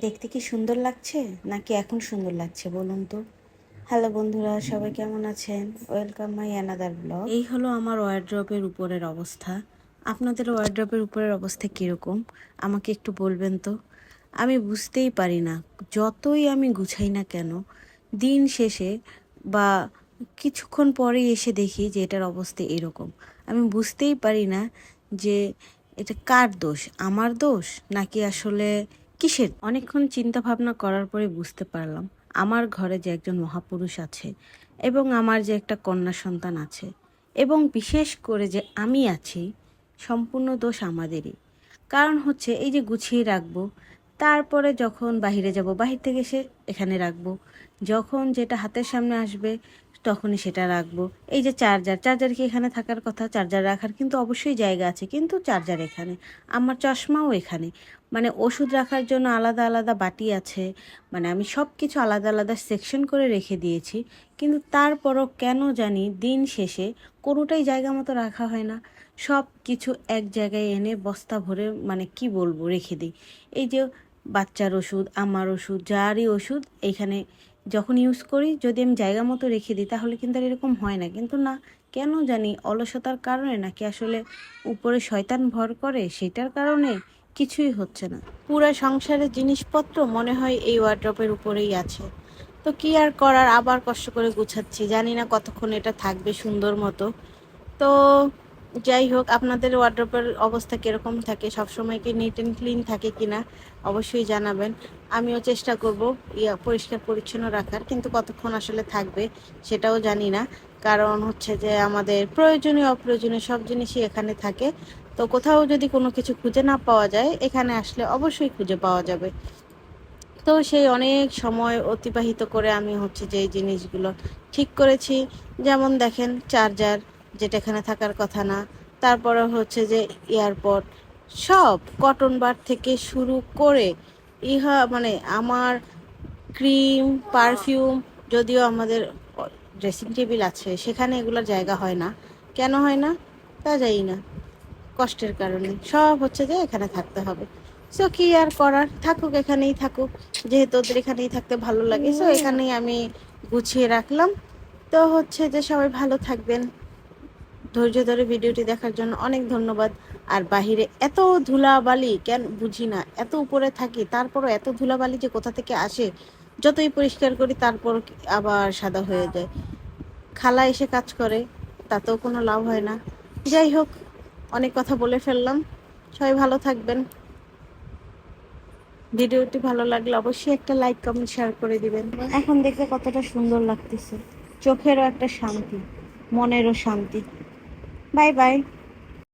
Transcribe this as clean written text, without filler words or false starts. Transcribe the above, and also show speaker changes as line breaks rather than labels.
দেখতে কি সুন্দর লাগছে নাকি এখন সুন্দর লাগছে বলুন তো। হ্যালো বন্ধুরা, সবাই কেমন আছেন? Welcome my another blog. এই হলো আমার ওয়ার্ড্রপের উপরের অবস্থা। আপনাদের ওয়ার্ড্রপের উপরের অবস্থা কীরকম আমাকে একটু বলবেন তো। আমি বুঝতেই পারি না, যতই আমি গুছাই না কেন দিন শেষে বা কিছুক্ষণ পরে এসে দেখি যে এটার অবস্থা এরকম। আমি বুঝতেই পারি না যে এটা কার দোষ, আমার দোষ নাকি আসলে কিসের। অনেকক্ষণ চিন্তা ভাবনা করার পরে বুঝতে পারলাম আমার ঘরে যে একজন মহাপুরুষ আছে এবং আমার যে একটা কন্যা সন্তান আছে এবং বিশেষ করে যে আমি আছি, সম্পূর্ণ দোষ আমাদেরই। কারণ হচ্ছে এই যে গুছিয়ে রাখবো, তারপরে যখন বাহিরে যাব বাহির থেকে এসে এখানে রাখবো, যখন যেটা হাতের সামনে আসবে তখনই সেটা রাখবো। এই যে চার্জার কি এখানে থাকার কথা? চার্জার রাখার কিন্তু অবশ্যই জায়গা আছে, কিন্তু চার্জার এখানে, আমার চশমাও এখানে, মানে ওষুধ রাখার জন্য আলাদা আলাদা বাটি আছে, মানে আমি সব কিছু আলাদা আলাদা সেকশন করে রেখে দিয়েছি। কিন্তু তারপরও কেন জানি দিন শেষে কোনোটাই জায়গা মতো রাখা হয় না। সব কিছু এক জায়গায় এনে বস্তা ভরে, মানে কি বলবো, রেখে দিই। এই যে বাচ্চার ওষুধ, আমার ওষুধ, যারই ওষুধ এইখানে যখন ইউজ করি, যদি আমি জায়গা মতো রেখে দিই তাহলে কিন্তু আর এরকম হয় না। কিন্তু না, কেন জানি অলসতার কারণে নাকি আসলে উপরে শয়তান ভর করে সেটার কারণে কিছুই হচ্ছে না। পুরো সংসারের জিনিসপত্র মনে হয় এই ওয়ার্ড্রপের উপরেই আছে। তো কি আর করার, আবার কষ্ট করে গুছাচ্ছি, জানি না কতক্ষণ এটা থাকবে সুন্দর মতো। তো যাই হোক, আপনাদের ওয়ার্ড্রপের অবস্থা কীরকম থাকে, সবসময় কি নিট অ্যান্ড ক্লিন থাকে কিনা অবশ্যই জানাবেন। আমিও চেষ্টা করব পরিষ্কার পরিচ্ছন্ন রাখার, কিন্তু কতক্ষণ আসলে থাকবে সেটাও জানি না। কারণ হচ্ছে যে আমাদের প্রয়োজনীয় অপ্রয়োজনীয় সব জিনিসই এখানে থাকে। তো কোথাও যদি কোনো কিছু খুঁজে না পাওয়া যায়, এখানে আসলে অবশ্যই খুঁজে পাওয়া যাবে। তো সেই অনেক সময় অতিবাহিত করে আমি হচ্ছে যে এই জিনিসগুলো ঠিক করেছি। যেমন দেখেন, চার্জার যেটা এখানে থাকার কথা না, তারপরে হচ্ছে যে এয়ারপড, সব কটন বার থেকে শুরু করে মানে আমার ক্রিম, পারফিউম, যদিও আমাদের ড্রেসিং টেবিল আছে সেখানে এগুলোর জায়গা হয় না। কেন হয় না তা জানি না, কষ্টের কারণে সব হচ্ছে যে এখানে থাকতে হবে। সো কি আর করার, থাকুক, এখানেই থাকুক, যেহেতু ওদের এখানেই থাকতে ভালো লাগে, সো এখানেই আমি গুছিয়ে রাখলাম। তো হচ্ছে যে সবাই ভালো থাকবেন। ধৈর্য ধরে ভিডিওটি দেখার জন্য অনেক ধন্যবাদ। আর বাহিরে এত ধুলাবালি কেন বুঝি না, এত উপরে থাকি তারপরও এত ধুলাবালি যে কোথা থেকে আসে, যতই পরিষ্কার করি তারপর আবার সাদা হয়ে যায়। খালা এসে কাজ করে, তাতেও কোনো লাভ হয় না। যাই হোক, অনেক কথা বলে ফেললাম। সবাই ভালো থাকবেন। ভিডিওটি ভালো লাগলে অবশ্যই একটা লাইক, কমেন্ট, শেয়ার করে দিবেন। এখন দেখতে কতটা সুন্দর লাগতেছে, চোখেরও একটা শান্তি, মনেরও শান্তি। Bye bye.